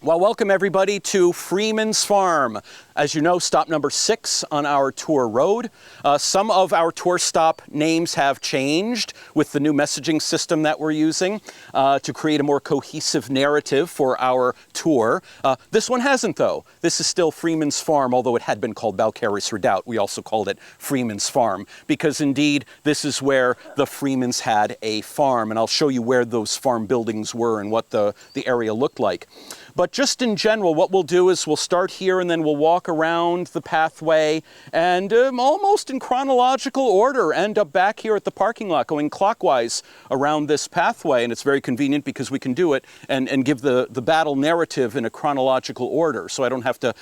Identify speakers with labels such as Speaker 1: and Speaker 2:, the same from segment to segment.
Speaker 1: Well, welcome everybody to Freeman's Farm. As you know, stop number 6 on our tour road. Some of our tour stop names have changed with the new messaging system that we're using to create a more cohesive narrative for our tour. This one hasn't, though. This is still Freeman's Farm, although it had been called Balcarres Redoubt. We also called it Freeman's Farm because indeed this is where the Freemans had a farm, and I'll show you where those farm buildings were and what the area looked like. But just in general, what we'll do is we'll start here and then we'll walk around the pathway and almost in chronological order end up back here at the parking lot going clockwise around this pathway. And it's very convenient because we can do it and give the battle narrative in a chronological order. So I don't have to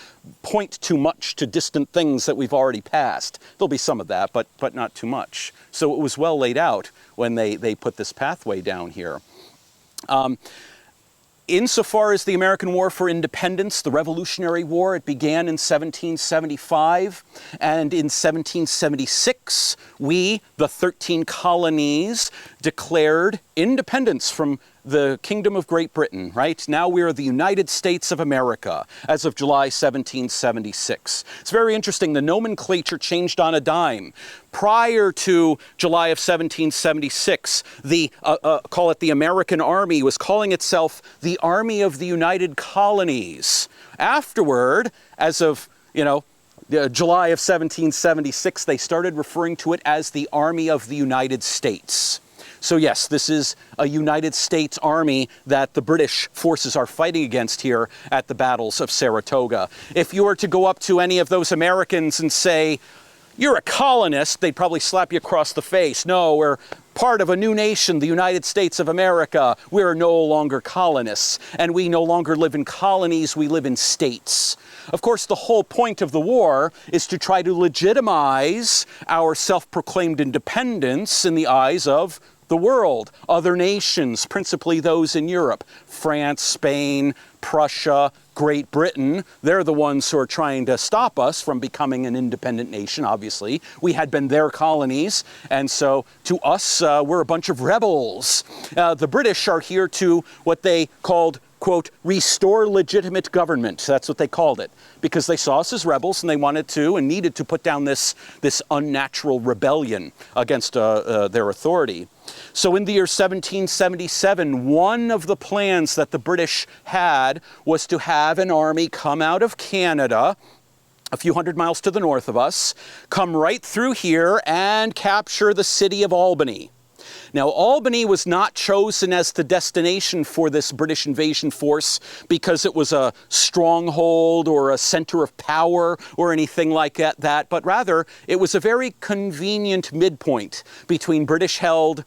Speaker 1: point too much to distant things that we've already passed. There'll be some of that, but not too much. So it was well laid out when they put this pathway down here. Insofar as the American War for Independence, the Revolutionary War, it began in 1775, and in 1776, we, the 13 colonies, declared independence from the Kingdom of Great Britain, right? Now we are the United States of America as of July 1776. It's very interesting. The nomenclature changed on a dime. Prior to July of 1776, call it the American Army, was calling itself the Army of the United Colonies. Afterward, as of, July of 1776, they started referring to it as the Army of the United States. So yes, this is a United States Army that the British forces are fighting against here at the battles of Saratoga. If you were to go up to any of those Americans and say, "You're a colonist," they'd probably slap you across the face. No, we're part of a new nation, the United States of America. We're no longer colonists, and we no longer live in colonies, we live in states. Of course, the whole point of the war is to try to legitimize our self-proclaimed independence in the eyes of the world, other nations, principally those in Europe, France, Spain, Prussia, Great Britain. They're the ones who are trying to stop us from becoming an independent nation, obviously. We had been their colonies, and so to us, we're a bunch of rebels. The British are here to what they called, quote, restore legitimate government. That's what they called it, because they saw us as rebels and they wanted to and needed to put down this unnatural rebellion against their authority. So in the year 1777, one of the plans that the British had was to have an army come out of Canada, a few hundred miles to the north of us, come right through here and capture the city of Albany. Now, Albany was not chosen as the destination for this British invasion force because it was a stronghold or a center of power or anything like that, but rather it was a very convenient midpoint between British-held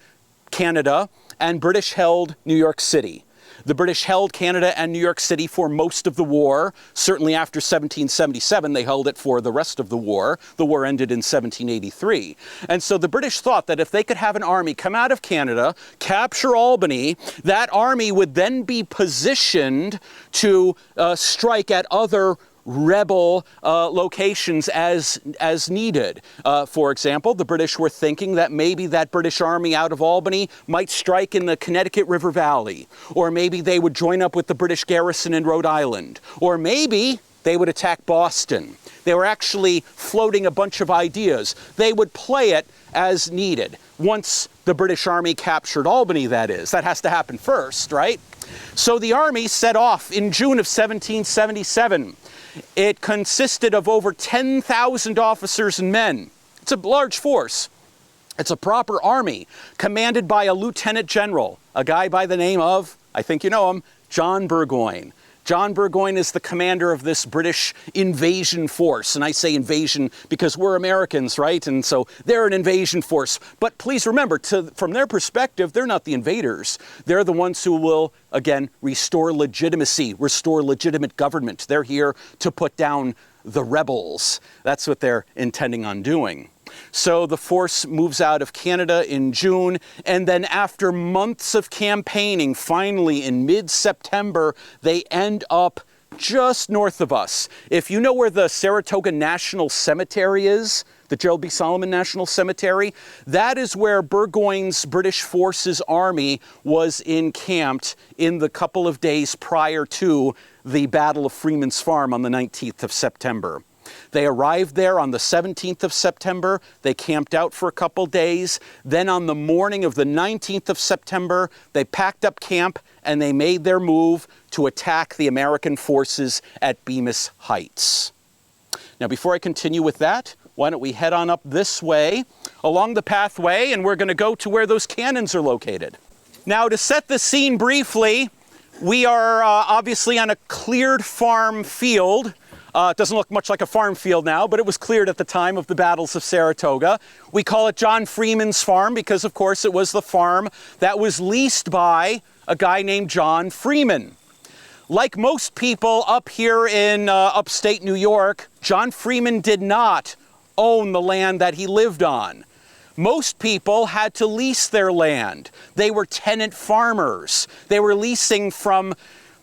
Speaker 1: Canada and British-held New York City. The British held Canada and New York City for most of the war. Certainly after 1777, they held it for the rest of the war. The war ended in 1783. And so the British thought that if they could have an army come out of Canada, capture Albany, that army would then be positioned to strike at other rebel locations as needed. For example, the British were thinking that maybe that British army out of Albany might strike in the Connecticut River Valley, or maybe they would join up with the British garrison in Rhode Island, or maybe they would attack Boston. They were actually floating a bunch of ideas. They would play it as needed. Once the British army captured Albany, that is. That has to happen first, right? So the army set off in June of 1777. It consisted of over 10,000 officers and men. It's a large force. It's a proper army, commanded by a lieutenant general, a guy by the name of, I think you know him, John Burgoyne. John Burgoyne is the commander of this British invasion force. And I say invasion because we're Americans, right? And so they're an invasion force. But please remember, from their perspective, they're not the invaders. They're the ones who will, again, restore legitimacy, restore legitimate government. They're here to put down the rebels. That's what they're intending on doing. So the force moves out of Canada in June, and then after months of campaigning, finally in mid-September, they end up just north of us. If you know where the Saratoga National Cemetery is, the Gerald B. Solomon National Cemetery. That is where Burgoyne's British Forces Army was encamped in the couple of days prior to the Battle of Freeman's Farm on the 19th of September. They arrived there on the 17th of September. They camped out for a couple days. Then on the morning of the 19th of September, they packed up camp and they made their move to attack the American forces at Bemis Heights. Now, before I continue with that, why don't we head on up this way along the pathway, and we're going to go to where those cannons are located. Now, to set the scene briefly, we are obviously on a cleared farm field. It doesn't look much like a farm field now, but it was cleared at the time of the battles of Saratoga. We call it John Freeman's farm because, of course, it was the farm that was leased by a guy named John Freeman. Like most people up here in upstate New York, John Freeman did not own the land that he lived on. Most people had to lease their land. They were tenant farmers. They were leasing from,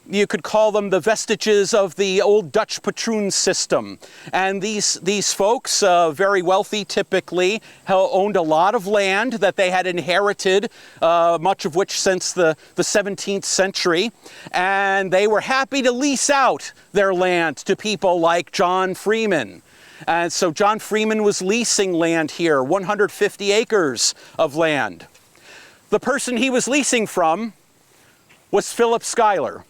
Speaker 1: you could call them the vestiges of the old Dutch patroon system. And these folks, very wealthy typically, owned a lot of land that they had inherited, much of which since the 17th century. And they were happy to lease out their land to people like John Freeman. And so John Freeman was leasing land here, 150 acres of land. The person he was leasing from was Philip Schuyler.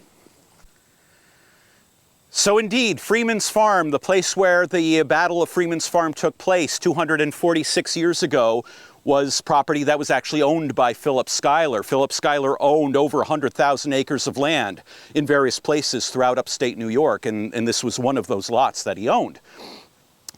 Speaker 1: So indeed, Freeman's Farm, the place where the Battle of Freeman's Farm took place 246 years ago, was property that was actually owned by Philip Schuyler. Philip Schuyler owned over 100,000 acres of land in various places throughout upstate New York, and this was one of those lots that he owned.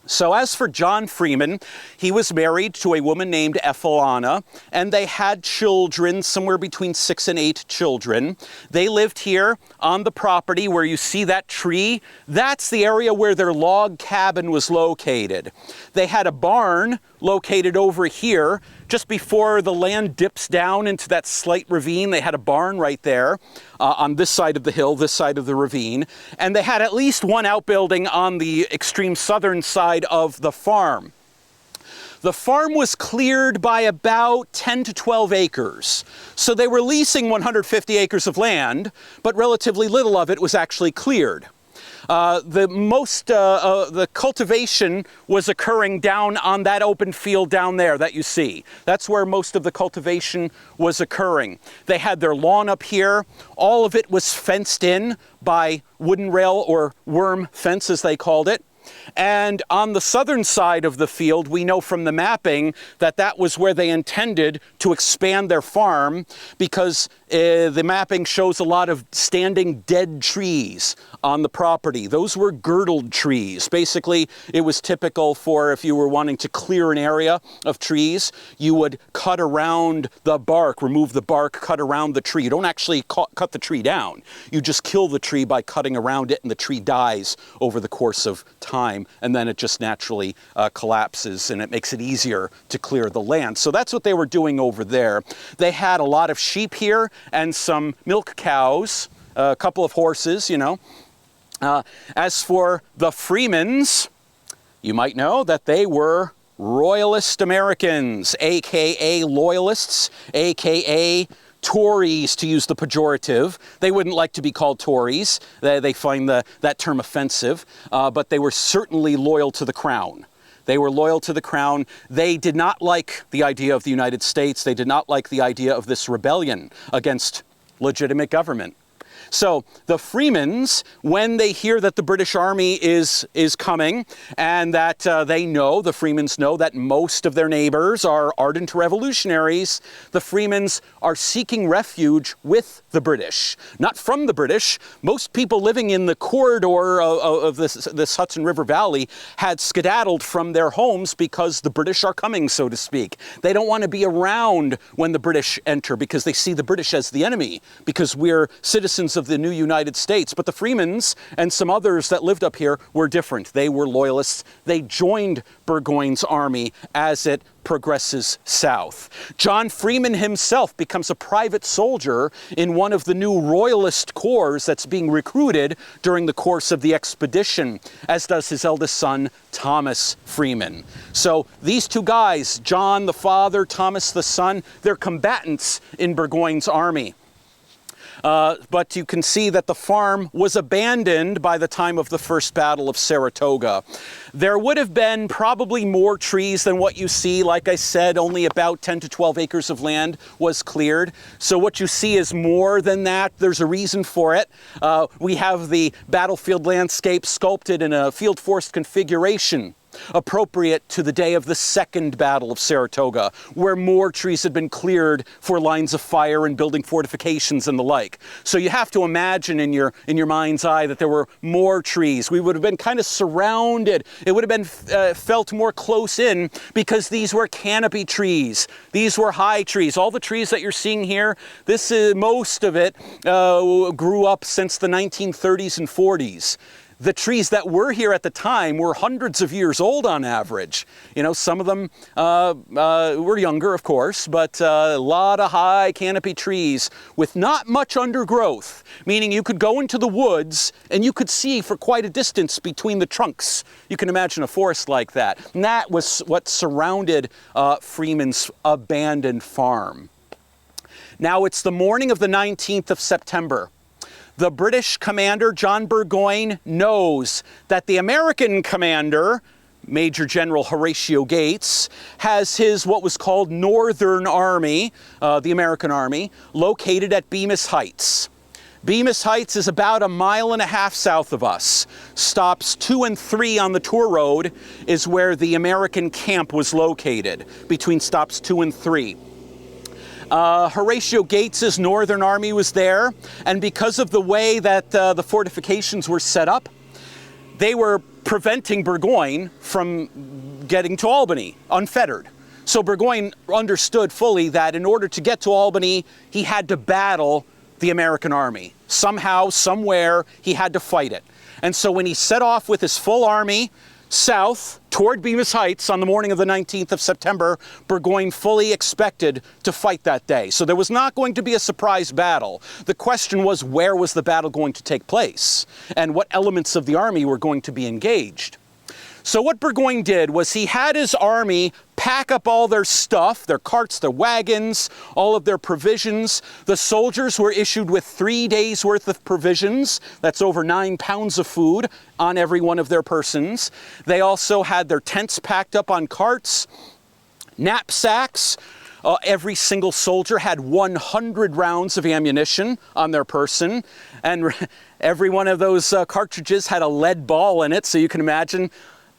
Speaker 1: So as for John Freeman, he was married to a woman named Ethelana, and they had children, somewhere between 6 and 8 children. They lived here on the property where you see that tree. That's the area where their log cabin was located. They had a barn located over here, just before the land dips down into that slight ravine. They had a barn right there on this side of the hill, this side of the ravine. And they had at least one outbuilding on the extreme southern side of the farm. The farm was cleared by about 10 to 12 acres. So they were leasing 150 acres of land, but relatively little of it was actually cleared. The cultivation was occurring down on that open field down there that you see. That's where most of the cultivation was occurring. They had their lawn up here. All of it was fenced in by wooden rail or worm fence, as they called it. And on the southern side of the field, we know from the mapping that that was where they intended to expand their farm, because the mapping shows a lot of standing dead trees on the property. Those were girdled trees. Basically, it was typical for, if you were wanting to clear an area of trees, you would cut around the bark, remove the bark, cut around the tree. You don't actually cut the tree down. You just kill the tree by cutting around it, and the tree dies over the course of time, and then it just naturally collapses, and it makes it easier to clear the land. So that's what they were doing over there. They had a lot of sheep here and some milk cows, a couple of horses, you know. As for the Freemans, you might know that they were Royalist Americans, aka Loyalists, aka Tories, to use the pejorative. They wouldn't like to be called Tories. They find that term offensive, but they were certainly loyal to the crown. They were loyal to the crown. They did not like the idea of the United States. They did not like the idea of this rebellion against legitimate government. So the Freemans, when they hear that the British Army is coming, and that the Freemans know that most of their neighbors are ardent revolutionaries, the Freemans are seeking refuge with the British. Not from the British. Most people living in the corridor of this Hudson River Valley had skedaddled from their homes because the British are coming, so to speak. They don't want to be around when the British enter because they see the British as the enemy, because we're citizens of of the new United States. But the Freemans and some others that lived up here were different. They were loyalists. They joined Burgoyne's army as it progresses south. John Freeman himself becomes a private soldier in one of the new royalist corps that's being recruited during the course of the expedition, as does his eldest son, Thomas Freeman. So these two guys, John the father, Thomas the son, they're combatants in Burgoyne's army. But you can see that the farm was abandoned by the time of the First Battle of Saratoga. There would have been probably more trees than what you see. Like I said, only about 10 to 12 acres of land was cleared. So what you see is more than that. There's a reason for it. We have the battlefield landscape sculpted in a field forest configuration, appropriate to the day of the Second Battle of Saratoga, where more trees had been cleared for lines of fire and building fortifications and the like. So you have to imagine in your mind's eye that there were more trees. We would have been kind of surrounded. It would have been felt more close in because these were canopy trees. These were high trees. All the trees that you're seeing here, most of it grew up since the 1930s and 40s. The trees that were here at the time were hundreds of years old on average. You know, some of them were younger, of course, but a lot of high canopy trees with not much undergrowth, meaning you could go into the woods and you could see for quite a distance between the trunks. You can imagine a forest like that. And that was what surrounded Freeman's abandoned farm. Now it's the morning of the 19th of September. The British commander, John Burgoyne, knows that the American commander, Major General Horatio Gates, has his what was called Northern Army, the American Army, located at Bemis Heights. Bemis Heights is about 1.5 miles south of us. Stops 2 and 3 on the tour road is where the American camp was located, between stops 2 and 3. Horatio Gates's Northern Army was there, and because of the way that the fortifications were set up, they were preventing Burgoyne from getting to Albany unfettered. So Burgoyne understood fully that in order to get to Albany, he had to battle the American army. Somehow, somewhere, he had to fight it. And so when he set off with his full army south toward Bemis Heights on the morning of the 19th of September, Burgoyne fully expected to fight that day. So there was not going to be a surprise battle. The question was, where was the battle going to take place? And what elements of the army were going to be engaged? So what Burgoyne did was he had his army pack up all their stuff, their carts, their wagons, all of their provisions. The soldiers were issued with 3 days' worth of provisions. That's over 9 pounds of food on every one of their persons. They also had their tents packed up on carts, knapsacks. Every single soldier had 100 rounds of ammunition on their person, and every one of those cartridges had a lead ball in it, so you can imagine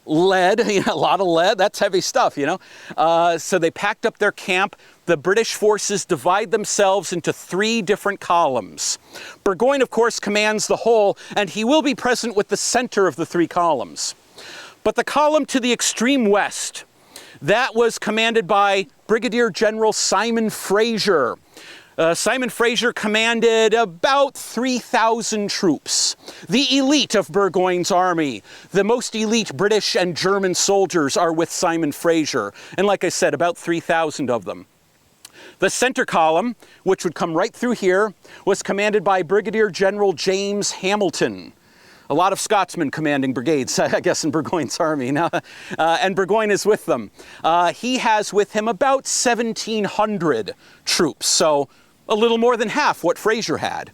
Speaker 1: lead, a lot of lead, that's heavy stuff, So they packed up their camp. The British forces divide themselves into 3 different columns. Burgoyne, of course, commands the whole, and he will be present with the center of the 3 columns. But the column to the extreme west, that was commanded by Brigadier General Simon Fraser. Simon Fraser commanded about 3,000 troops, the elite of Burgoyne's army. The most elite British and German soldiers are with Simon Fraser, and like I said, about 3,000 of them. The center column, which would come right through here, was commanded by Brigadier General James Hamilton. A lot of Scotsmen commanding brigades, I guess, in Burgoyne's army now, and Burgoyne is with them. He has with him about 1,700 troops, so a little more than half what Fraser had.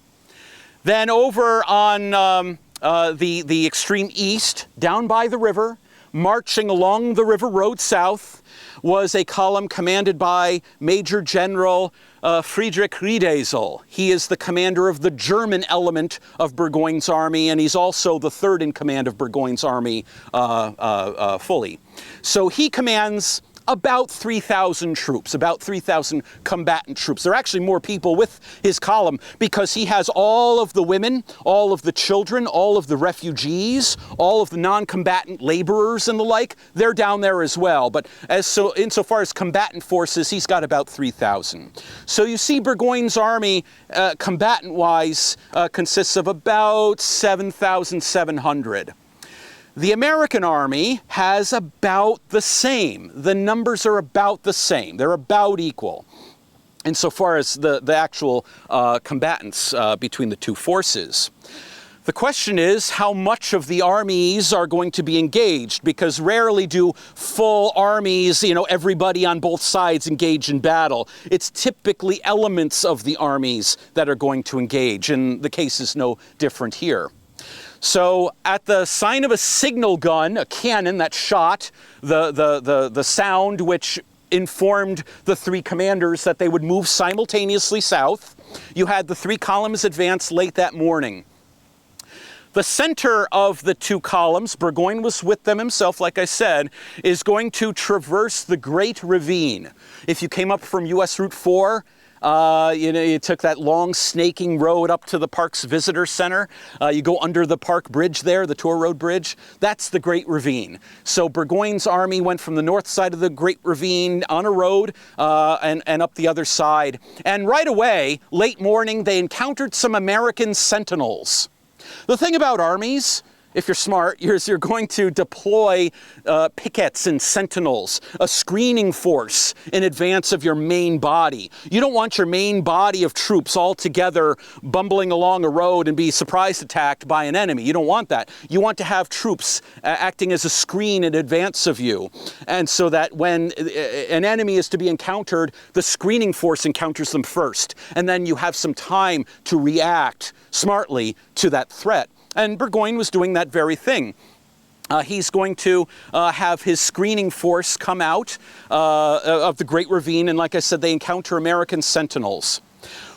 Speaker 1: Then over on the extreme east, down by the river, marching along the river road south, was a column commanded by Major General Friedrich Riedesel. He is the commander of the German element of Burgoyne's army, and he's also the 3rd in command of Burgoyne's army fully. So he commands about 3,000 troops, about 3,000 combatant troops. There are actually more people with his column because he has all of the women, all of the children, all of the refugees, all of the non-combatant laborers and the like. They're down there as well. But insofar as combatant forces, he's got about 3,000. So you see Burgoyne's army, combatant-wise, consists of about 7,700. The American army has about the same. The numbers are about the same. They're about equal insofar as the actual combatants between the two forces. The question is how much of the armies are going to be engaged, because rarely do full armies, everybody on both sides engage in battle. It's typically elements of the armies that are going to engage, and the case is no different here. So at the sign of a signal gun, a cannon that shot the sound which informed the three commanders that they would move simultaneously south, you had the three columns advance late that morning. The center of the two columns, Burgoyne was with them himself, like I said, is going to traverse the Great Ravine. If you came up from US Route 4, you took that long snaking road up to the park's visitor center. You go under the park bridge there, the Tour Road Bridge. That's the Great Ravine. So Burgoyne's army went from the north side of the Great Ravine on a road and up the other side. And right away, late morning, they encountered some American sentinels. The thing about armies, if you're smart, is you're going to deploy pickets and sentinels, a screening force in advance of your main body. You don't want your main body of troops all together bumbling along a road and be surprise attacked by an enemy. You don't want that. You want to have troops acting as a screen in advance of you. And so that when an enemy is to be encountered, the screening force encounters them first. And then you have some time to react smartly to that threat. And Burgoyne was doing that very thing. He's going to have his screening force come out of the Great Ravine, and like I said, they encounter American sentinels.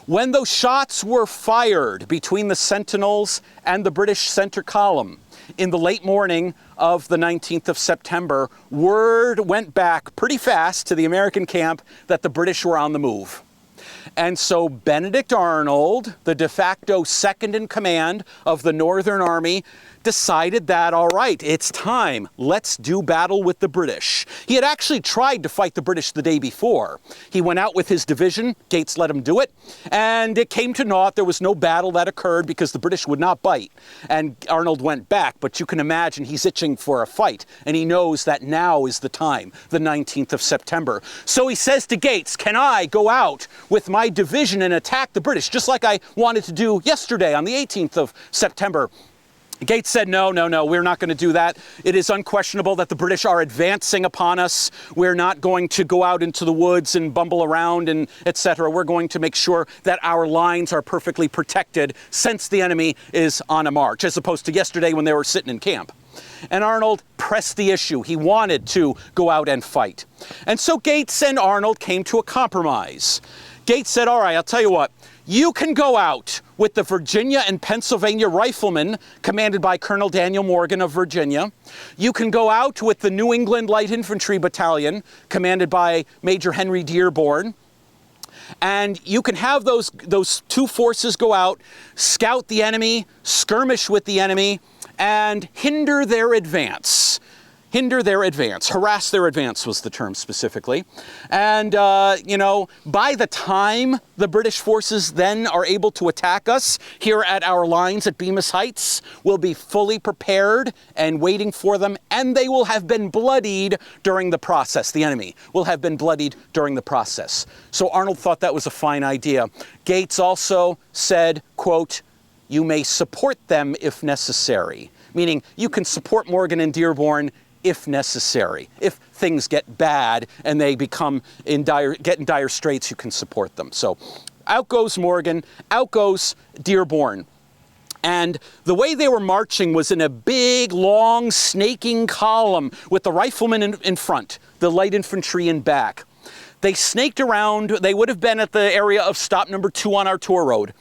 Speaker 1: When those shots were fired between the sentinels and the British center column in the late morning of the 19th of September, word went back pretty fast to the American camp that the British were on the move. And so Benedict Arnold, the de facto second in command of the Northern Army, decided that, all right, it's time. Let's do battle with the British. He had actually tried to fight the British the day before. He went out with his division. Gates let him do it. And it came to naught. There was no battle that occurred because the British would not bite. And Arnold went back. But you can imagine he's itching for a fight. And he knows that now is the time, the 19th of September. So he says to Gates, can I go out with my division and attack the British, just like I wanted to do yesterday on the 18th of September? Gates said, no, we're not going to do that. It is unquestionable that the British are advancing upon us. We're not going to go out into the woods and bumble around and etc. We're going to make sure that our lines are perfectly protected since the enemy is on a march, as opposed to yesterday when they were sitting in camp. And Arnold pressed the issue. He wanted to go out and fight. And so Gates and Arnold came to a compromise. Gates said, all right, I'll tell you what. You can go out with the Virginia and Pennsylvania Riflemen, commanded by Colonel Daniel Morgan of Virginia. You can go out with the New England Light Infantry Battalion, commanded by Major Henry Dearborn. And you can have those two forces go out, scout the enemy, skirmish with the enemy, and hinder their advance. Hinder their advance. Harass their advance was the term specifically. And, by the time the British forces then are able to attack us here at our lines at Bemis Heights, we'll be fully prepared and waiting for them, and they will have been bloodied during the process. The enemy will have been bloodied during the process. So Arnold thought that was a fine idea. Gates also said, quote, you may support them if necessary, meaning you can support Morgan and Dearborn if necessary. If things get bad and they get in dire straits, you can support them. So out goes Morgan, out goes Dearborn. And the way they were marching was in a big, long, snaking column with the riflemen in front, the light infantry in back. They snaked around. They would have been at the area of stop number 2 on our tour road.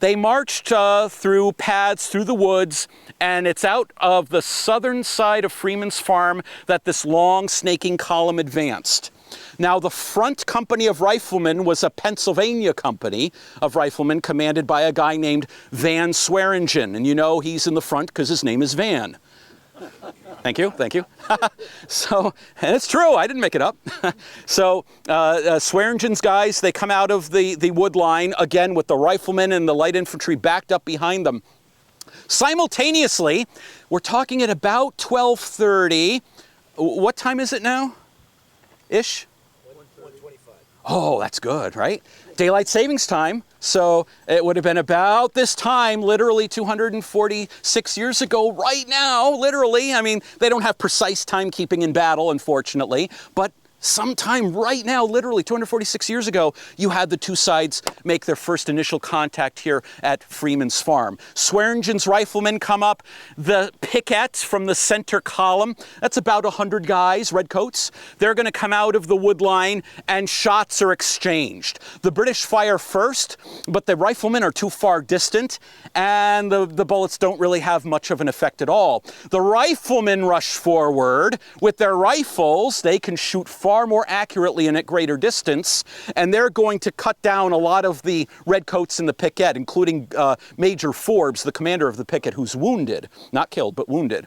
Speaker 1: They marched through paths, through the woods, and it's out of the southern side of Freeman's farm that this long snaking column advanced. Now, the front company of riflemen was a Pennsylvania company of riflemen commanded by a guy named Van Swearingen. And you know he's in the front because his name is Van. Thank you, thank you. So, and it's true, I didn't make it up. So, Swearingen's guys, they come out of the wood line, again with the riflemen and the light infantry backed up behind them. Simultaneously, we're talking at about 12:30. What time is it now? Ish? 1:25. Oh, that's good, right? Daylight savings time. So it would have been about this time, literally 246 years ago, right now, literally. I mean, they don't have precise timekeeping in battle, unfortunately, but sometime right now, literally 246 years ago, you had the two sides make their first initial contact here at Freeman's farm. Swearingen's riflemen come up. The picket from the center column, that's about 100 guys, redcoats. They're going to come out of the wood line and shots are exchanged. The British fire first, but the riflemen are too far distant and the bullets don't really have much of an effect at all. The riflemen rush forward with their rifles. They can shoot far more accurately and at greater distance, and they're going to cut down a lot of the redcoats in the picket, including Major Forbes, the commander of the picket, who's wounded. Not killed, but wounded.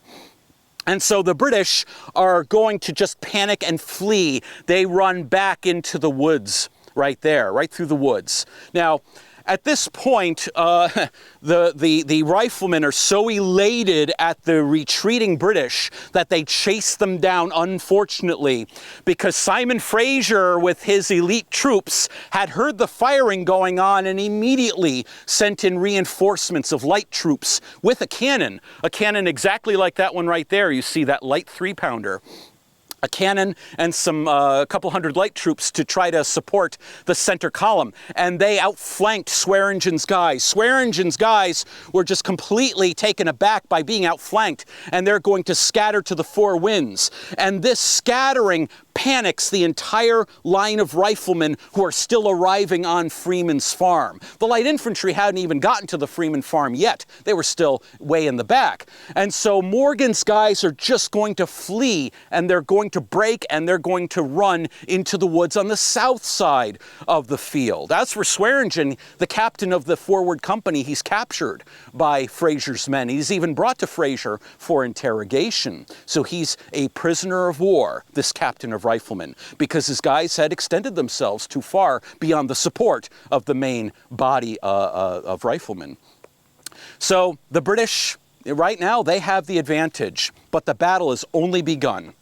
Speaker 1: And so the British are going to just panic and flee. They run back into the woods right there, right through the woods. Now, at this point, the riflemen are so elated at the retreating British that they chase them down, unfortunately, because Simon Fraser, with his elite troops, had heard the firing going on and immediately sent in reinforcements of light troops with a cannon exactly like that one right there. You see that light 3-pounder. A cannon and some couple hundred light troops to try to support the center column. And they outflanked Swearingen's guys. Swearingen's guys were just completely taken aback by being outflanked, and they're going to scatter to the four winds. And this scattering panics the entire line of riflemen who are still arriving on Freeman's farm. The light infantry hadn't even gotten to the Freeman farm yet. They were still way in the back. And so Morgan's guys are just going to flee, and they're going to break, and they're going to run into the woods on the south side of the field. As for Swearingen, the captain of the forward company, he's captured by Fraser's men. He's even brought to Fraser for interrogation. So he's a prisoner of war, this captain of riflemen, because his guys had extended themselves too far beyond the support of the main body of riflemen. So the British, right now, they have the advantage, but the battle has only begun.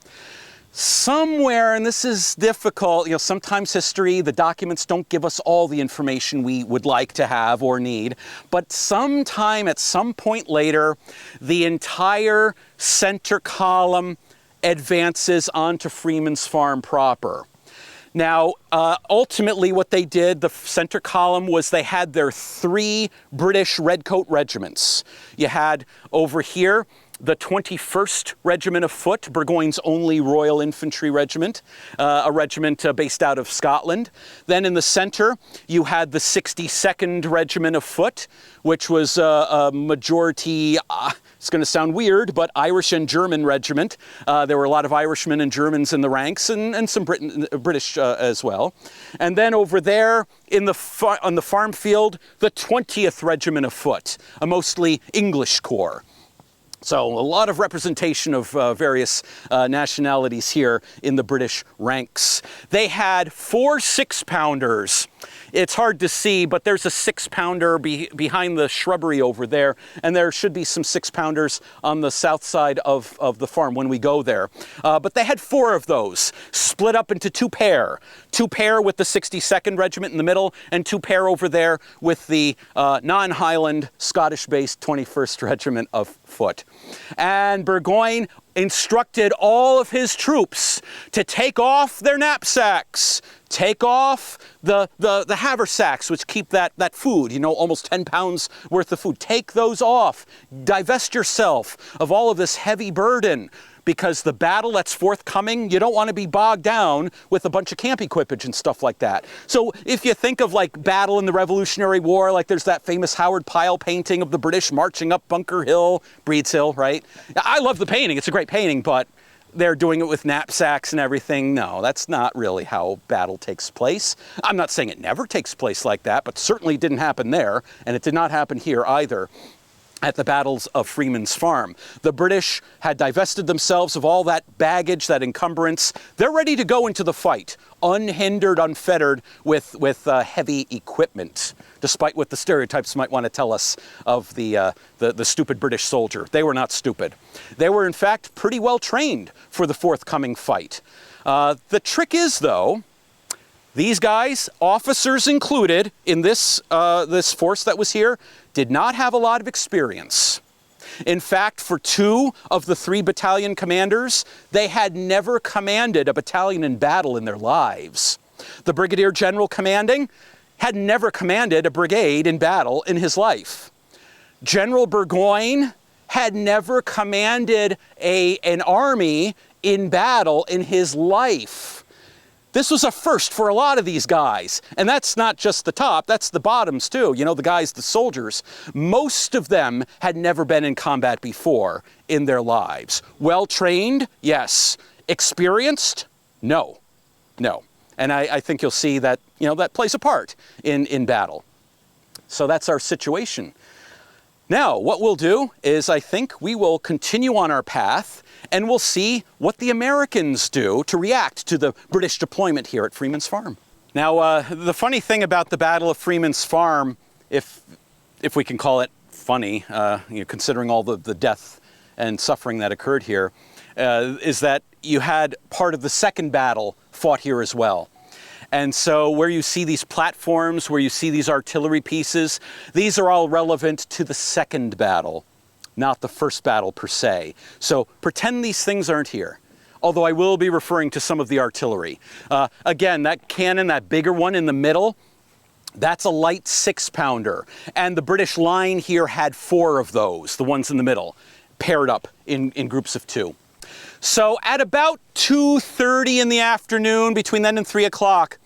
Speaker 1: Somewhere, and this is difficult, sometimes history, the documents don't give us all the information we would like to have or need, but sometime at some point later, the entire center column advances onto Freeman's farm proper. Now, ultimately what they did, the center column, was they had their 3 British redcoat regiments. You had over here the 21st Regiment of Foot, Burgoyne's only Royal Infantry Regiment, a regiment based out of Scotland. Then in the center, you had the 62nd Regiment of Foot, which was a majority, it's going to sound weird, but Irish and German regiment. There were a lot of Irishmen and Germans in the ranks, and some British as well. And then over there on the farm field, the 20th Regiment of Foot, a mostly English corps. So a lot of representation of various nationalities here in the British ranks. They had 4 6-pounders. It's hard to see, but there's a 6-pounder behind the shrubbery over there, and there should be some 6-pounders on the south side of the farm when we go there. But they had 4 of those, split up into 2 pair. 2 pair with the 62nd Regiment in the middle, and 2 pair over there with the non-Highland Scottish-based 21st Regiment of Foot. And Burgoyne instructed all of his troops to take off their knapsacks, take off the haversacks, which keep that food, almost 10 pounds worth of food. Take those off. Divest yourself of all of this heavy burden, because the battle that's forthcoming, you don't want to be bogged down with a bunch of camp equipage and stuff like that. So if you think of like battle in the Revolutionary War, like there's that famous Howard Pyle painting of the British marching up Bunker Hill, Breed's Hill, right? I love the painting. It's a great painting, but they're doing it with knapsacks and everything. No, that's not really how battle takes place. I'm not saying it never takes place like that, but certainly didn't happen there, and it did not happen here either at the battles of Freeman's Farm. The British had divested themselves of all that baggage, that encumbrance. They're ready to go into the fight, unhindered, unfettered, with heavy equipment, despite what the stereotypes might want to tell us of the stupid British soldier. They were not stupid. They were, in fact, pretty well trained for the forthcoming fight. The trick is, though, these guys, officers included in this force that was here, did not have a lot of experience. In fact, for 2 of the 3 battalion commanders, they had never commanded a battalion in battle in their lives. The brigadier general commanding had never commanded a brigade in battle in his life. General Burgoyne had never commanded an army in battle in his life. This was a first for a lot of these guys. And that's not just the top, that's the bottoms too. You know, the guys, the soldiers. Most of them had never been in combat before in their lives. Well trained? Yes. Experienced? No. No. And I think you'll see that, you know, that plays a part in battle. So that's our situation. Now, what we'll do is I think we will continue on our path and we'll see what the Americans do to react to the British deployment here at Freeman's Farm. Now, the funny thing about the Battle of Freeman's Farm, if we can call it funny, you know, considering all the death and suffering that occurred here, is that you had part of the second battle fought here as well. And so where you see these platforms, where you see these artillery pieces, these are all relevant to the second battle, not the first battle per se. So pretend these things aren't here, although I will be referring to some of the artillery. Again, that cannon, that bigger one in the middle, that's a light 6-pounder. And the British line here had 4 of those, the ones in the middle, paired up in groups of 2. So at about 2:30 in the afternoon, between then and 3 o'clock,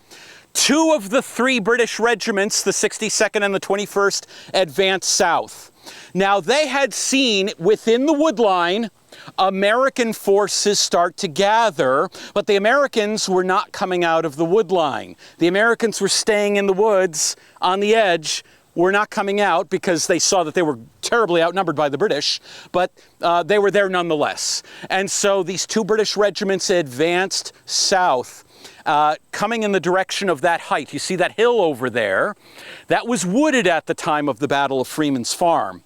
Speaker 1: 2 of the 3 British regiments, the 62nd and the 21st, advanced south. Now they had seen within the wood line American forces start to gather, but the Americans were not coming out of the wood line. The Americans were staying in the woods on the edge, were not coming out because they saw that they were terribly outnumbered by the British, but they were there nonetheless. And so these 2 British regiments advanced south, coming in the direction of that height. You see that hill over there? That was wooded at the time of the Battle of Freeman's Farm.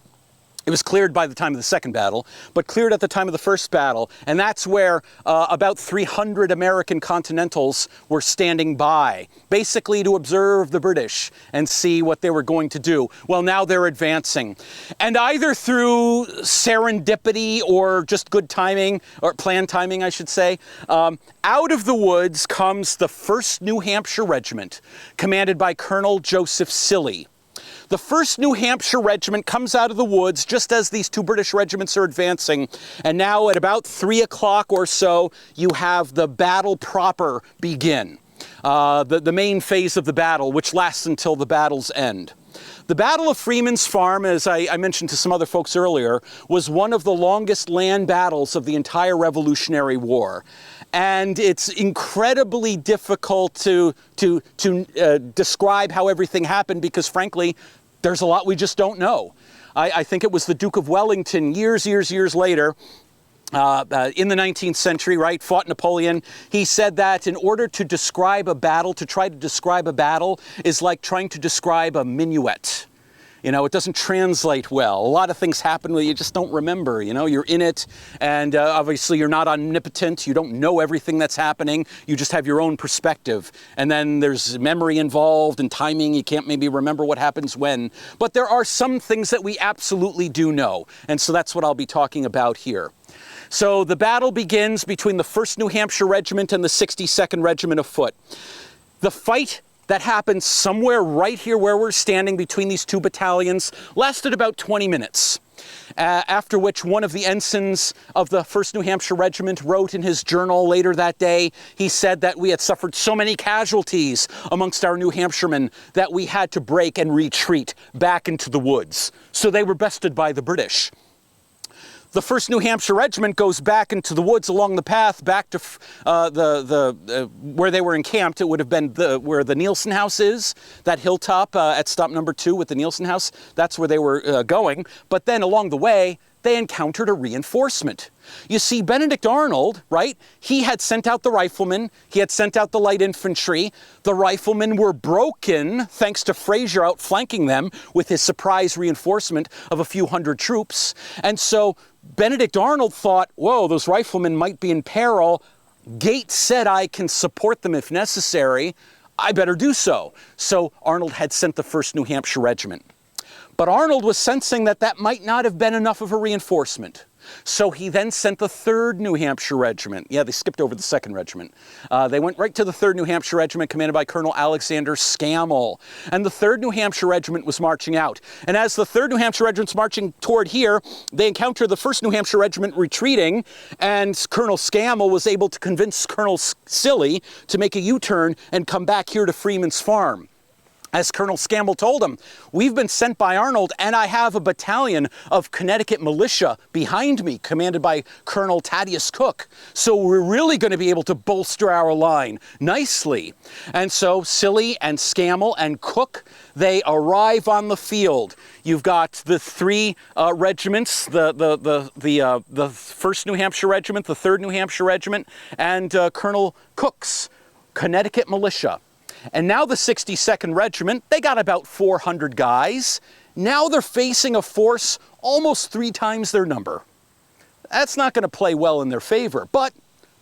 Speaker 1: It was cleared by the time of the second battle, but cleared at the time of the first battle. And that's where about 300 American Continentals were standing by, basically to observe the British and see what they were going to do. Well, now they're advancing. And either through serendipity or just good timing, or planned timing, I should say, out of the woods comes the 1st New Hampshire Regiment, commanded by Colonel Joseph Silly. The 1st New Hampshire Regiment comes out of the woods just as these 2 British regiments are advancing. And now at about 3 o'clock or so, you have the battle proper begin. The main phase of the battle, which lasts until the battle's end. The Battle of Freeman's Farm, as I mentioned to some other folks earlier, was one of the longest land battles of the entire Revolutionary War. And it's incredibly difficult to describe how everything happened because, frankly, there's a lot we just don't know. I think it was the Duke of Wellington years later, in the 19th century, right, fought Napoleon. He said that in order to describe a battle, to try to describe a battle is like trying to describe a minuet. You know, it doesn't translate well. A lot of things happen where you just don't remember, you know, you're in it, and obviously you're not omnipotent, you don't know everything that's happening, you just have your own perspective. And then there's memory involved and timing, you can't maybe remember what happens when. But there are some things that we absolutely do know, and so that's what I'll be talking about here. So the battle begins between the 1st New Hampshire Regiment and the 62nd Regiment of Foot. The fight that happened somewhere right here where we're standing between these 2 battalions lasted about 20 minutes. After which one of the ensigns of the 1st New Hampshire Regiment wrote in his journal later that day, he said that we had suffered so many casualties amongst our New Hampshiremen that we had to break and retreat back into the woods. So they were bested by the British. the 1st New Hampshire Regiment goes back into the woods along the path back to where they were encamped. It would have been where the Nielsen House is, that hilltop at stop number 2 with the Nielsen House. That's where they were going. But then along the way, they encountered a reinforcement. You see, Benedict Arnold, right, he had sent out the riflemen, he had sent out the light infantry. The riflemen were broken, thanks to Fraser outflanking them with his surprise reinforcement of a few hundred troops. And so Benedict Arnold thought, whoa, those riflemen might be in peril. Gates said I can support them if necessary. I better do so. So Arnold had sent the 1st New Hampshire Regiment. But Arnold was sensing that that might not have been enough of a reinforcement. So he then sent the 3rd New Hampshire Regiment. Yeah, they skipped over the 2nd Regiment. They went right to the 3rd New Hampshire Regiment, commanded by Colonel Alexander Scammell. And the 3rd New Hampshire Regiment was marching out. And as the 3rd New Hampshire Regiment's marching toward here, they encountered the 1st New Hampshire Regiment retreating, and Colonel Scammell was able to convince Colonel Scilly to make a U-turn and come back here to Freeman's farm. As Colonel Scammell told him, we've been sent by Arnold, and I have a battalion of Connecticut militia behind me, commanded by Colonel Thaddeus Cook. So we're really going to be able to bolster our line nicely. And so Scilly and Scammell and Cook, they arrive on the field. You've got the 3 regiments, the 1st New Hampshire Regiment, the 3rd New Hampshire Regiment, and Colonel Cook's Connecticut militia. And now the 62nd Regiment, they got about 400 guys. Now they're facing a force almost 3 times their number. That's not going to play well in their favor. But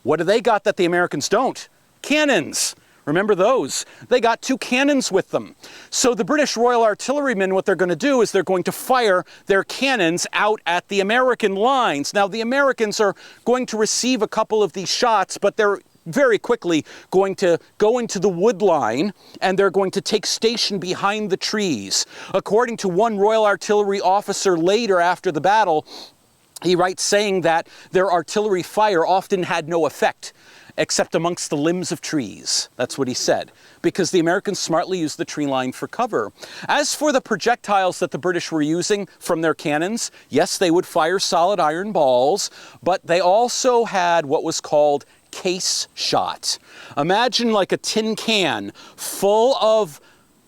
Speaker 1: what do they got that the Americans don't? Cannons. Remember those? They got 2 cannons with them. So the British Royal Artillerymen, what they're going to do is they're going to fire their cannons out at the American lines. Now the Americans are going to receive a couple of these shots, but they're very quickly going to go into the wood line, and they're going to take station behind the trees. According to one Royal Artillery officer later after the battle, he writes saying that their artillery fire often had no effect except amongst the limbs of trees. That's what he said, because the Americans smartly used the tree line for cover. As for the projectiles that the British were using from their cannons, yes, they would fire solid iron balls, but they also had what was called case shot. Imagine like a tin can full of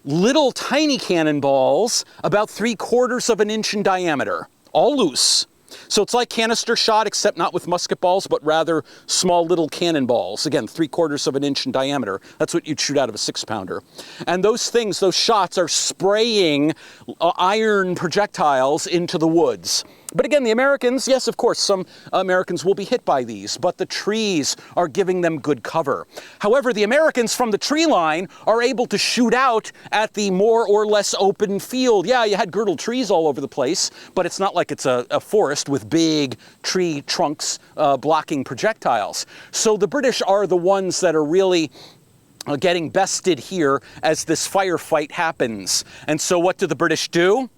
Speaker 1: little tiny cannonballs about 3/4 of an inch in diameter, all loose. So it's like canister shot, except not with musket balls, but rather small little cannonballs. Again, 3/4 of an inch in diameter. That's what you'd shoot out of a 6-pounder. And those things, those shots are spraying iron projectiles into the woods. But again, the Americans, yes, of course, some Americans will be hit by these, but the trees are giving them good cover. However, the Americans from the tree line are able to shoot out at the more or less open field. Yeah, you had girdled trees all over the place, but it's not like it's a forest with big tree trunks blocking projectiles. So the British are the ones that are really getting bested here as this firefight happens. And so what do the British do?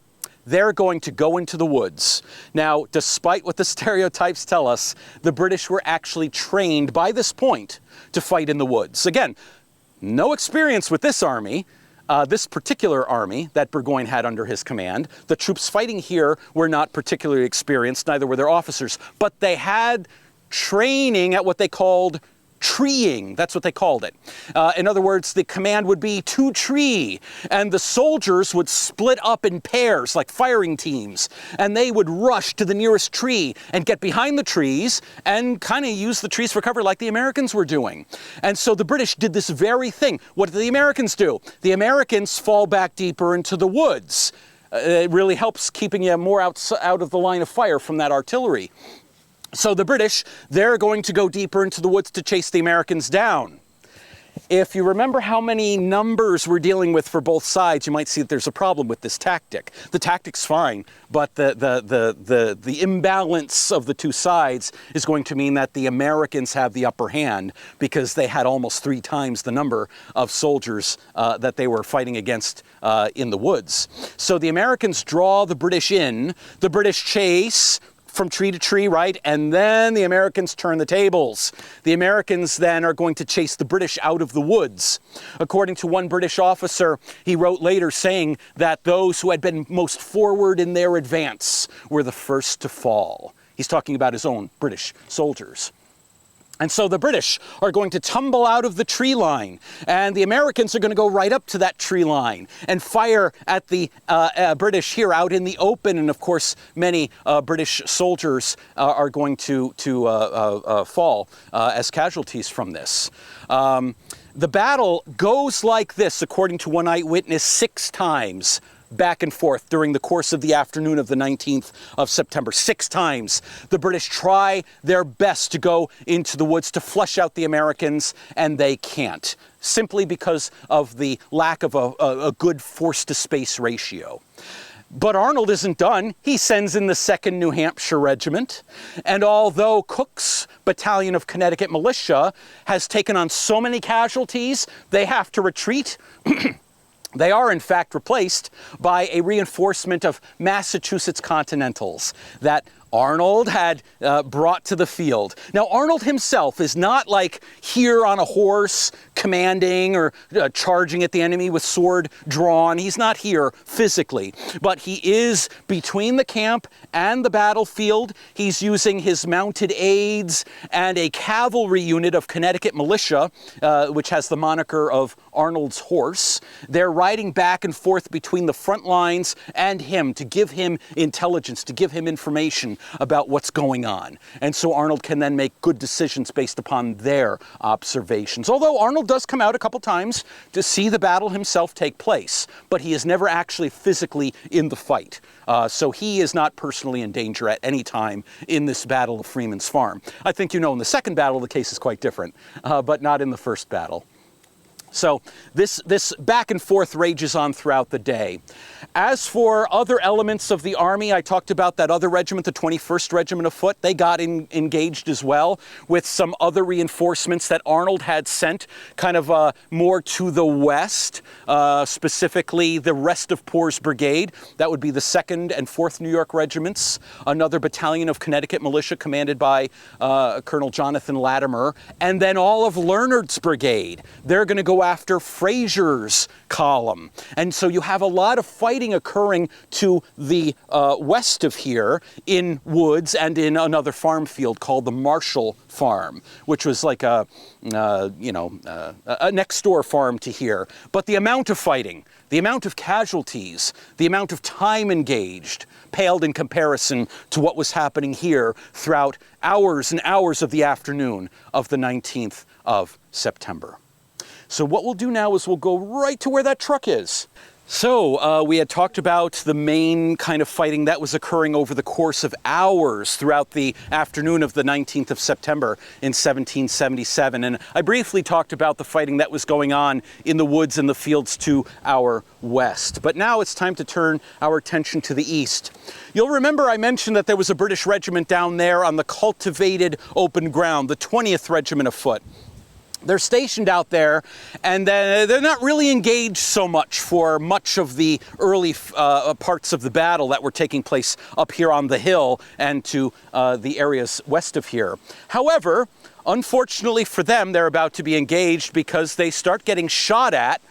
Speaker 1: They're going to go into the woods. Now, despite what the stereotypes tell us, the British were actually trained by this point to fight in the woods. Again, no experience with this army, this particular army that Burgoyne had under his command. The troops fighting here were not particularly experienced, neither were their officers, but they had training at what they called treeing. That's what they called it. In other words, the command would be to tree, and the soldiers would split up in pairs like firing teams, and they would rush to the nearest tree and get behind the trees and kind of use the trees for cover like the Americans were doing. And so the British did this very thing. What did the Americans do? The Americans fall back deeper into the woods. It really helps keeping you more out of the line of fire from that artillery. So the British, they're going to go deeper into the woods to chase the Americans down. If you remember how many numbers we're dealing with for both sides, you might see that there's a problem with this tactic. The tactic's fine, but the imbalance of the two sides is going to mean that the Americans have the upper hand because they had almost 3 times the number of soldiers that they were fighting against in the woods. So the Americans draw the British in, the British chase from tree to tree, right? And then the Americans turn the tables. The Americans then are going to chase the British out of the woods. According to one British officer, he wrote later saying that those who had been most forward in their advance were the first to fall. He's talking about his own British soldiers. And so the British are going to tumble out of the tree line, and the Americans are going to go right up to that tree line and fire at the British here out in the open. And of course, many British soldiers are going to fall as casualties from this. The battle goes like this, according to one eyewitness, 6 times. Back and forth during the course of the afternoon of the 19th of September. 6 times the British try their best to go into the woods to flush out the Americans, and they can't, simply because of the lack of a good force-to-space ratio. But Arnold isn't done. He sends in the 2nd New Hampshire Regiment, and although Cook's Battalion of Connecticut Militia has taken on so many casualties, they have to retreat. They are, in fact, replaced by a reinforcement of Massachusetts Continentals that Arnold had brought to the field. Now, Arnold himself is not like here on a horse commanding or charging at the enemy with sword drawn. He's not here physically, but he is between the camp and the battlefield. He's using his mounted aides and a cavalry unit of Connecticut militia, which has the moniker of Arnold's horse. They're riding back and forth between the front lines and him to give him intelligence, to give him information about what's going on. And so Arnold can then make good decisions based upon their observations. Although Arnold does come out a couple times to see the battle himself take place, but he is never actually physically in the fight. So he is not personally in danger at any time in this battle of Freeman's Farm. I think you know in the second battle the case is quite different, but not in the first battle. So this back and forth rages on throughout the day. As for other elements of the army, I talked about that other regiment, the 21st Regiment of Foot. They got engaged as well with some other reinforcements that Arnold had sent kind of more to the west, specifically the Rest of Poor's Brigade. That would be the 2nd and 4th New York Regiments, another battalion of Connecticut militia commanded by Colonel Jonathan Latimer, and then all of Leonard's brigade. They're going to go after Fraser's column. And so you have a lot of fighting occurring to the west of here in woods and in another farm field called the Marshall Farm, which was like a next door farm to here. But the amount of fighting, the amount of casualties, the amount of time engaged paled in comparison to what was happening here throughout hours and hours of the afternoon of the 19th of September. So what we'll do now is we'll go right to where that truck is. So we had talked about the main kind of fighting that was occurring over the course of hours throughout the afternoon of the 19th of September in 1777. And I briefly talked about the fighting that was going on in the woods and the fields to our west. But now it's time to turn our attention to the east. You'll remember I mentioned that there was a British regiment down there on the cultivated open ground, the 20th Regiment of Foot. They're stationed out there, and they're not really engaged so much for much of the early parts of the battle that were taking place up here on the hill and to the areas west of here. However, unfortunately for them, they're about to be engaged because they start getting shot at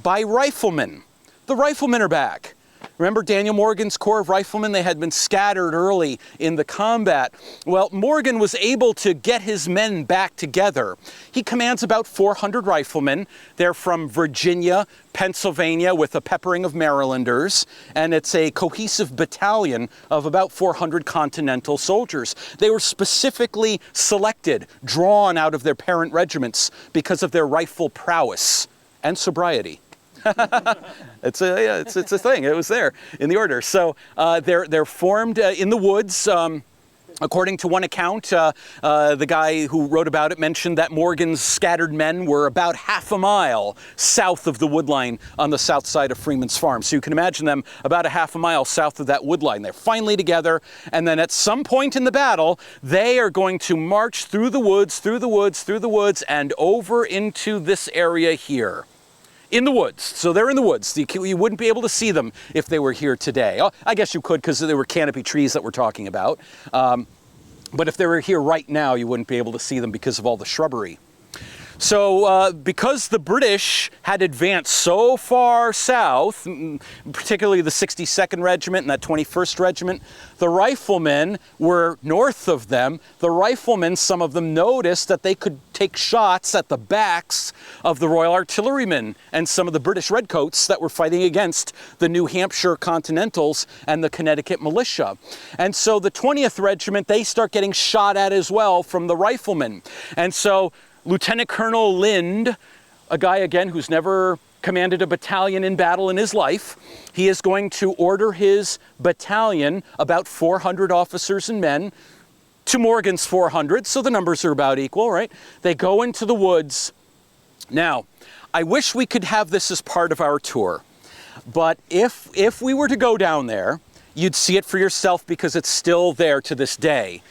Speaker 1: by riflemen. The riflemen are back. Remember Daniel Morgan's Corps of Riflemen? They had been scattered early in the combat. Well, Morgan was able to get his men back together. He commands about 400 riflemen. They're from Virginia, Pennsylvania, with a peppering of Marylanders, and it's a cohesive battalion of about 400 Continental soldiers. They were specifically selected, drawn out of their parent regiments because of their rifle prowess and sobriety. It's a thing. It was there in the order. So they're formed in the woods. According to one account, the guy who wrote about it mentioned that Morgan's scattered men were about half a mile south of the woodline on the south side of Freeman's Farm. So you can imagine them about a half a mile south of that woodline. They're finally together, and then at some point in the battle, they are going to march through the woods, and over into this area here. In the woods. So they're in the woods. You wouldn't be able to see them if they were here today. Oh, I guess you could because there were canopy trees that we're talking about. But if they were here right now, you wouldn't be able to see them because of all the shrubbery. So because the British had advanced so far south, particularly the 62nd Regiment and that 21st Regiment, the riflemen were north of them. The riflemen, some of them noticed that they could take shots at the backs of the Royal Artillerymen and some of the British Redcoats that were fighting against the New Hampshire Continentals and the Connecticut Militia. And so the 20th Regiment, they start getting shot at as well from the riflemen. And so Lieutenant Colonel Lind, a guy again who's never commanded a battalion in battle in his life, he is going to order his battalion, about 400 officers and men, to Morgan's 400, so the numbers are about equal, right? They go into the woods. Now, I wish we could have this as part of our tour, but if we were to go down there, you'd see it for yourself because it's still there to this day.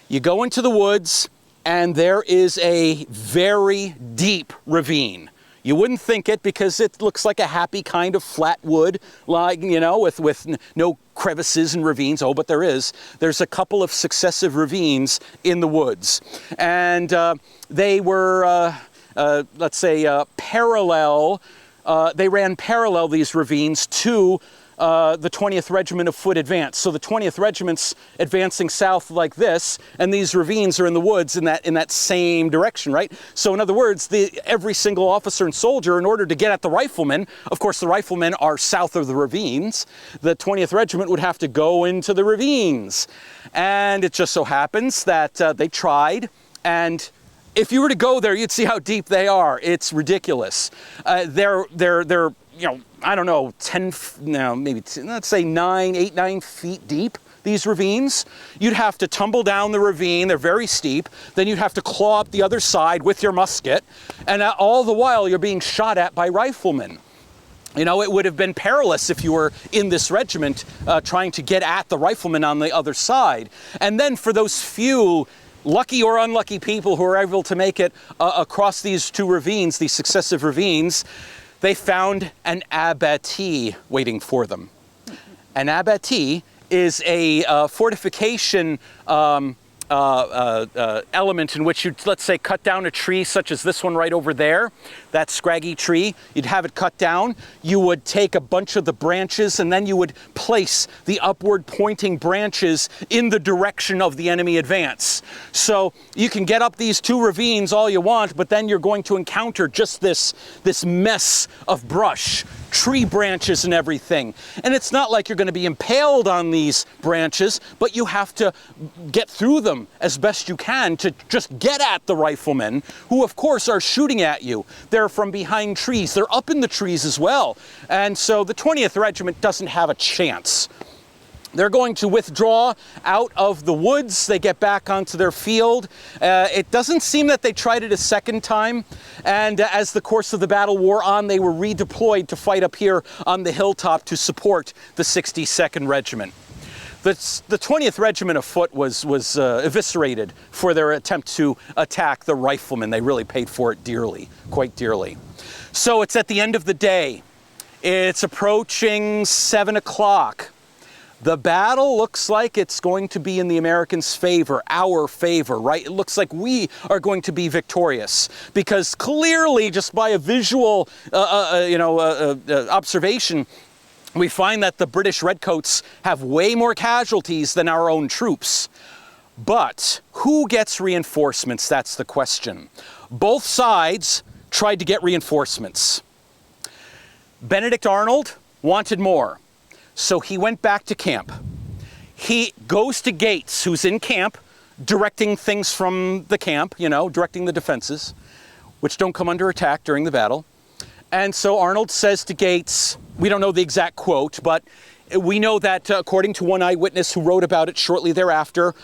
Speaker 1: You go into the woods, and there is a very deep ravine. You wouldn't think it because it looks like a happy kind of flat wood, like, you know, with no crevices and ravines. Oh, but there is. There's a couple of successive ravines in the woods. And they were, let's say, parallel. They ran parallel, these ravines, to the 20th Regiment of Foot advance. So the 20th Regiment's advancing south like this, and these ravines are in the woods in that same direction, right? So in other words, every single officer and soldier, in order to get at the riflemen, of course the riflemen are south of the ravines, the 20th Regiment would have to go into the ravines. And it just so happens that they tried, and if you were to go there, you'd see how deep they are. It's ridiculous. They're you know, I don't know, 10, no, maybe, let's say 8, 9 feet deep, these ravines. You'd have to tumble down the ravine, they're very steep, then you'd have to claw up the other side with your musket, and all the while you're being shot at by riflemen. You know, it would have been perilous if you were in this regiment trying to get at the riflemen on the other side. And then for those few lucky or unlucky people who are able to make it across these two ravines, these successive ravines, they found an abattis waiting for them. An abattis is a fortification element in which you'd, let's say, cut down a tree such as this one right over there, that scraggy tree. You'd have it cut down. You would take a bunch of the branches and then you would place the upward pointing branches in the direction of the enemy advance. So you can get up these two ravines all you want, but then you're going to encounter just this mess of brush, tree branches and everything. And it's not like you're going to be impaled on these branches, but you have to get through them as best you can to just get at the riflemen, who of course are shooting at you. They're from behind trees. They're up in the trees as well. And so the 20th Regiment doesn't have a chance. They're going to withdraw out of the woods. They get back onto their field. It doesn't seem that they tried it a second time. And as the course of the battle wore on, they were redeployed to fight up here on the hilltop to support the 62nd Regiment. The 20th Regiment of Foot was eviscerated for their attempt to attack the riflemen. They really paid for it dearly, quite dearly. So it's at the end of the day. It's approaching 7 o'clock. The battle looks like it's going to be in the Americans' favor, our favor, right? It looks like we are going to be victorious because clearly, just by a visual, observation, we find that the British Redcoats have way more casualties than our own troops. But who gets reinforcements? That's the question. Both sides tried to get reinforcements. Benedict Arnold wanted more. So he went back to camp. He goes to Gates, who's in camp, directing things from the camp, directing the defenses, which don't come under attack during the battle. And so Arnold says to Gates, we don't know the exact quote, but we know that according to one eyewitness who wrote about it shortly thereafter,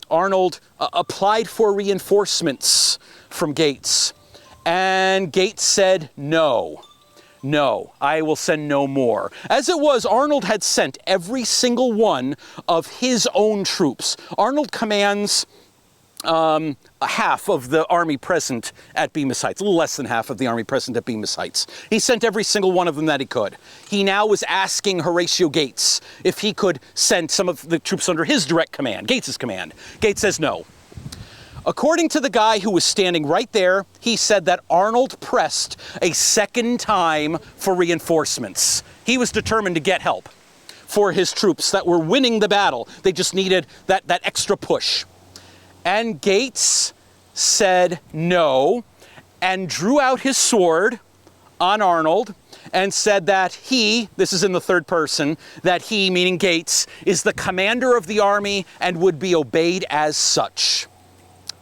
Speaker 1: Arnold applied for reinforcements from Gates. And Gates said, no, I will send no more. As it was, Arnold had sent every single one of his own troops. Arnold commands half of the army present at Bemis Heights, a little less than half of the army present at Bemis Heights. He sent every single one of them that he could. He now was asking Horatio Gates if he could send some of the troops under his direct command, Gates's command. Gates says no. According to the guy who was standing right there, he said that Arnold pressed a second time for reinforcements. He was determined to get help for his troops that were winning the battle. They just needed that extra push. And Gates said no and drew out his sword on Arnold and said that he, this is in the third person, that he, meaning Gates, is the commander of the army and would be obeyed as such.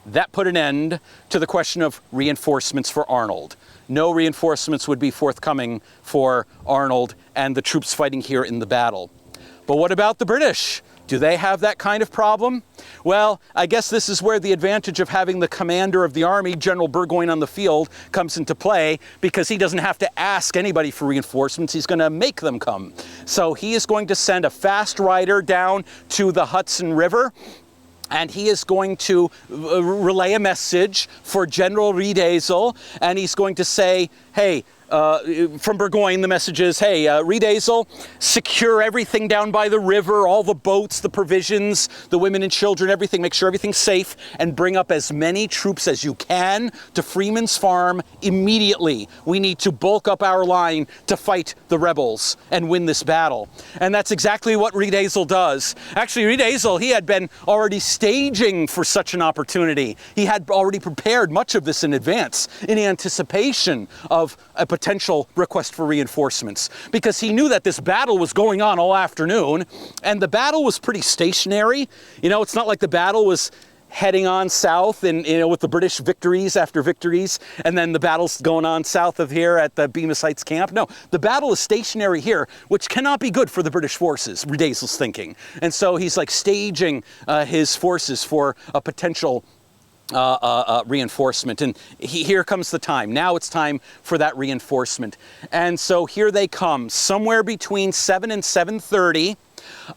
Speaker 1: That put an end to the question of reinforcements for Arnold. No reinforcements would be forthcoming for Arnold and the troops fighting here in the battle. But what about the British? Do they have that kind of problem? Well, I guess this is where the advantage of having the commander of the army, General Burgoyne, on the field comes into play, because he doesn't have to ask anybody for reinforcements. He's going to make them come. So he is going to send a fast rider down to the Hudson River, and he is going to relay a message for General Riedesel, and he's going to say, hey, from Burgoyne, the message is, hey, Riedesel, secure everything down by the river, all the boats, the provisions, the women and children, everything, make sure everything's safe, and bring up as many troops as you can to Freeman's farm immediately. We need to bulk up our line to fight the rebels and win this battle. And that's exactly what Riedesel does. Actually, Riedesel, he had been already staging for such an opportunity. He had already prepared much of this in advance in anticipation of a potential request for reinforcements, because he knew that this battle was going on all afternoon, and the battle was pretty stationary. You know, it's not like the battle was heading on south and, you know, with the British victories after victories, and then the battle's going on south of here at the Bemis Heights camp. No, the battle is stationary here, which cannot be good for the British forces, Riedesel's thinking. And so he's like staging his forces for a potential reinforcement, and here comes the time. Now it's time for that reinforcement. And so here they come, somewhere between 7 and 7:30,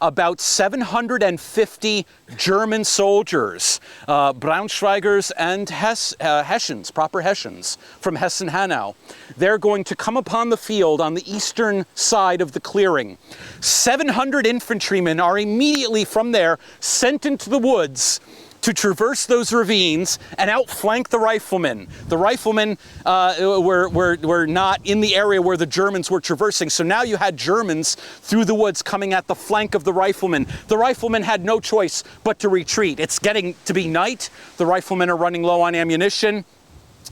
Speaker 1: about 750 German soldiers, Braunschweigers and Hessians, proper Hessians from Hessen-Hanau. They're going to come upon the field on the eastern side of the clearing. 700 infantrymen are immediately from there sent into the woods to traverse those ravines and outflank the riflemen. The riflemen were not in the area where the Germans were traversing, so now you had Germans through the woods coming at the flank of the riflemen. The riflemen had no choice but to retreat. It's getting to be night. The riflemen are running low on ammunition.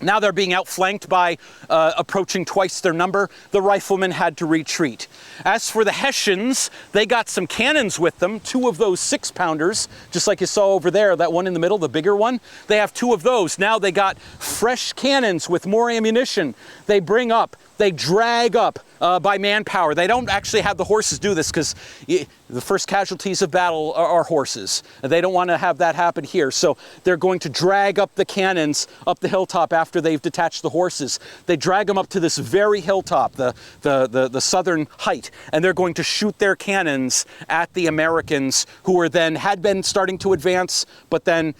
Speaker 1: Now they're being outflanked by approaching twice their number. The riflemen had to retreat. As for the Hessians, they got some cannons with them, 2 of those 6-pounders, just like you saw over there, that one in the middle, the bigger one. They have 2 of those. Now they got fresh cannons with more ammunition. They bring up, they drag up by manpower. They don't actually have the horses do this, because the first casualties of battle are horses. They don't want to have that happen here. So they're going to drag up the cannons up the hilltop after they've detached the horses. They drag them up to this very hilltop, the southern height, and they're going to shoot their cannons at the Americans, who were then had been starting to advance, but then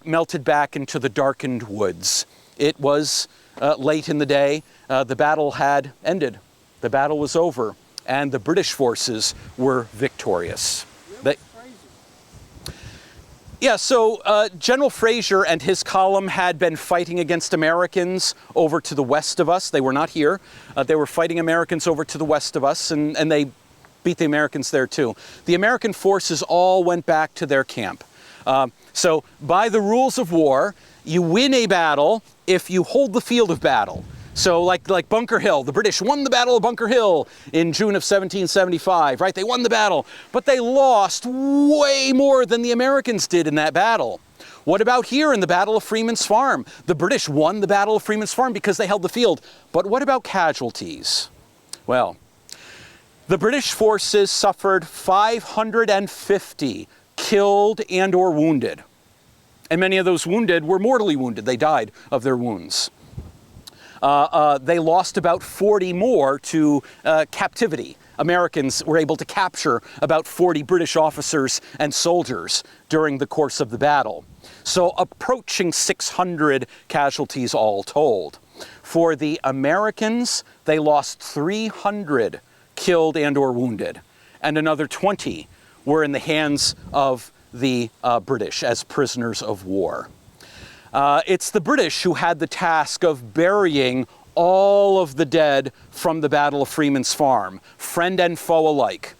Speaker 1: melted back into the darkened woods. It was late in the day. The battle had ended. The battle was over, and the British forces were victorious. General Fraser and his column had been fighting against Americans over to the west of us. They were not here. They were fighting Americans over to the west of us, and they beat the Americans there too. The American forces all went back to their camp. So by the rules of war, you win a battle if you hold the field of battle. So like Bunker Hill, the British won the Battle of Bunker Hill in June of 1775, right? They won the battle, but they lost way more than the Americans did in that battle. What about here in the Battle of Freeman's Farm? The British won the Battle of Freeman's Farm because they held the field. But what about casualties? Well, the British forces suffered 550 killed and or wounded. And many of those wounded were mortally wounded. They died of their wounds. They lost about 40 more to captivity. Americans were able to capture about 40 British officers and soldiers during the course of the battle. So approaching 600 casualties all told. For the Americans, they lost 300 killed and or wounded, and another 20 were in the hands of the British as prisoners of war. It's the British who had the task of burying all of the dead from the Battle of Freeman's Farm, friend and foe alike.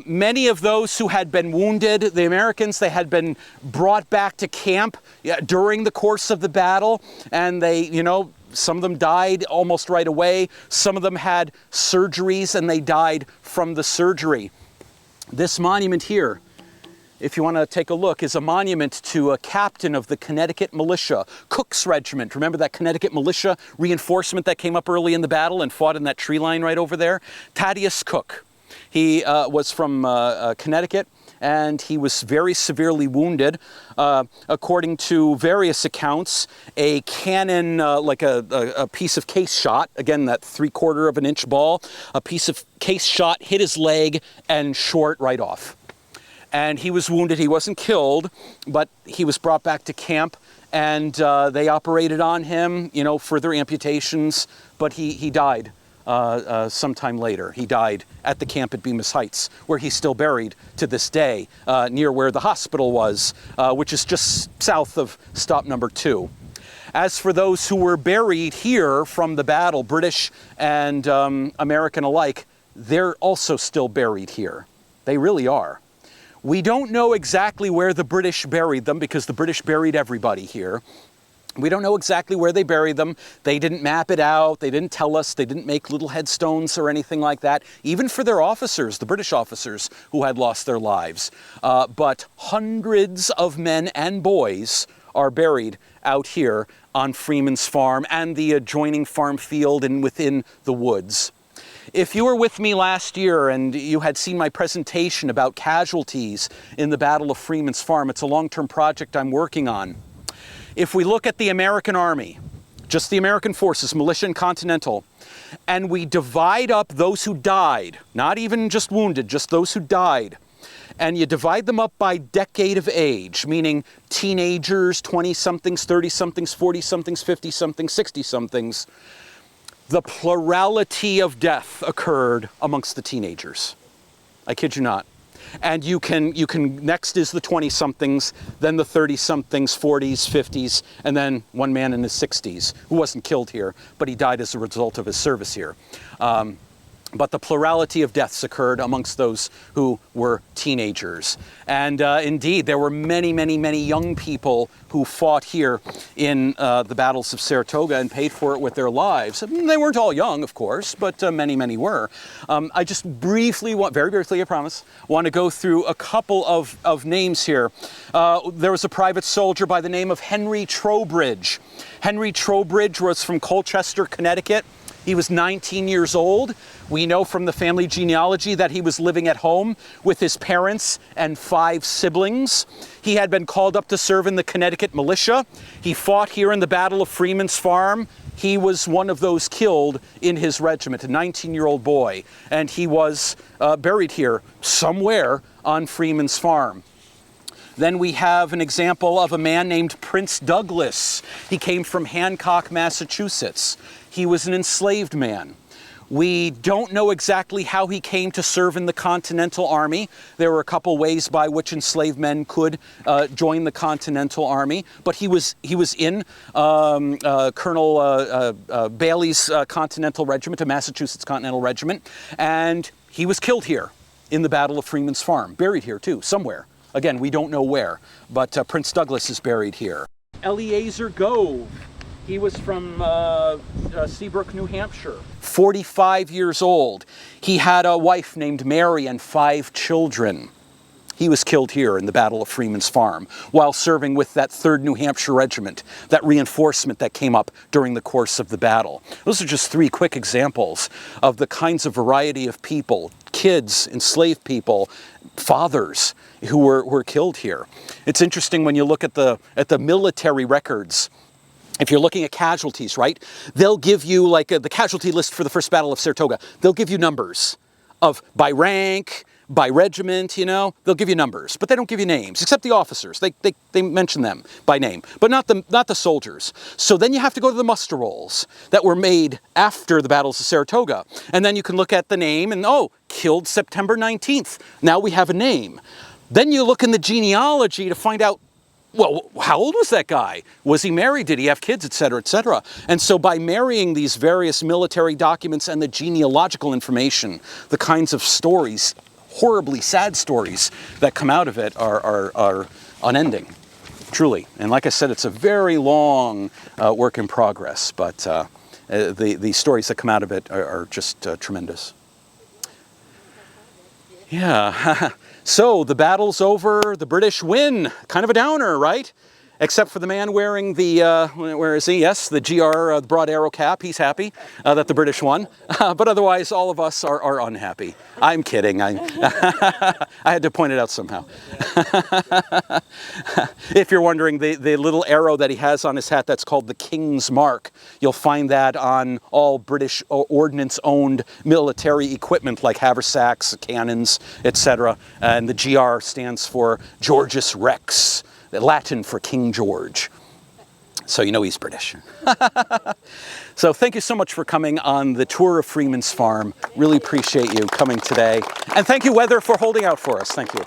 Speaker 1: Many of those who had been wounded, the Americans, they had been brought back to camp during the course of the battle, and they, you know, some of them died almost right away. Some of them had surgeries and they died from the surgery. This monument here, if you want to take a look, is a monument to a captain of the Connecticut Militia, Cook's Regiment. Remember that Connecticut Militia reinforcement that came up early in the battle and fought in that tree line right over there? Thaddeus Cook. He was from Connecticut, and he was very severely wounded. According to various accounts, a cannon, like a piece of case shot, again that 3/4 of an inch ball, a piece of case shot hit his leg and short right off. And he was wounded. He wasn't killed, but he was brought back to camp, and they operated on him, you know, further amputations, but he died. Sometime later. He died at the camp at Bemis Heights, where he's still buried to this day, near where the hospital was, which is just south of stop number 2. As for those who were buried here from the battle, British and American alike, they're also still buried here. They really are. We don't know exactly where the British buried them, because the British buried everybody here. We don't know exactly where they buried them. They didn't map it out. They didn't tell us. They didn't make little headstones or anything like that, even for their officers, the British officers who had lost their lives. But hundreds of men and boys are buried out here on Freeman's Farm and the adjoining farm field and within the woods. If you were with me last year and you had seen my presentation about casualties in the Battle of Freeman's Farm, it's a long-term project I'm working on. If we look at the American Army, just the American forces, militia and continental, and we divide up those who died, not even just wounded, just those who died, and you divide them up by decade of age, meaning teenagers, 20-somethings, 30-somethings, 40-somethings, 50-somethings, 60-somethings, the plurality of death occurred amongst the teenagers. I kid you not. And you can next is the 20-somethings, then the 30-somethings, 40s, 50s, and then one man in his 60s who wasn't killed here, but he died as a result of his service here. But the plurality of deaths occurred amongst those who were teenagers. And indeed, there were many, many, many young people who fought here in the battles of Saratoga and paid for it with their lives. They weren't all young, of course, but many, many were. I just briefly, very briefly, I promise, want to go through a couple of names here. There was a private soldier by the name of Henry Trowbridge. Henry Trowbridge was from Colchester, Connecticut. He was 19 years old. We know from the family genealogy that he was living at home with his parents and 5 siblings. He had been called up to serve in the Connecticut militia. He fought here in the Battle of Freeman's Farm. He was one of those killed in his regiment, a 19-year-old boy, and he was buried here somewhere on Freeman's Farm. Then we have an example of a man named Prince Douglas. He came from Hancock, Massachusetts. He was an enslaved man. We don't know exactly how he came to serve in the Continental Army. There were a couple ways by which enslaved men could join the Continental Army, but he was in Colonel Bailey's Continental Regiment, a Massachusetts Continental Regiment, and he was killed here in the Battle of Freeman's Farm, buried here too, somewhere. Again, we don't know where, but Prince Douglas is buried here. Eleazar Gove. He was from Seabrook, New Hampshire. 45 years old. He had a wife named Mary and 5 children. He was killed here in the Battle of Freeman's Farm while serving with that 3rd New Hampshire Regiment, that reinforcement that came up during the course of the battle. Those are just 3 quick examples of the kinds of variety of people, kids, enslaved people, fathers who were killed here. It's interesting when you look at the military records. If you're looking at casualties, right, they'll give you like the casualty list for the First Battle of Saratoga. They'll give you numbers of by rank, by regiment, you know, they'll give you numbers, but they don't give you names, except the officers. They mention them by name, but not the soldiers. So then you have to go to the muster rolls that were made after the battles of Saratoga. And then you can look at the name and, oh, killed September 19th. Now we have a name. Then you look in the genealogy to find out well, how old was that guy? Was he married? Did he have kids, et cetera, et cetera? And so by marrying these various military documents and the genealogical information, the kinds of stories, horribly sad stories that come out of it are unending, truly. And like I said, it's a very long work in progress, but the stories that come out of it are just tremendous. Yeah. So the battle's over, the British win. Kind of a downer, right? Except for the man wearing the, where is he? Yes, the GR, the broad arrow cap. He's happy that the British won. But otherwise, all of us are unhappy. I'm kidding. I had to point it out somehow. If you're wondering, the little arrow that he has on his hat, that's called the King's Mark. You'll find that on all British ordnance-owned military equipment like haversacks, cannons, etc. And the GR stands for Georgius Rex, Latin for King George. So you know he's British. So thank you so much for coming on the tour of Freeman's farm. Really appreciate you coming today. And thank you, weather, for holding out for us. Thank you.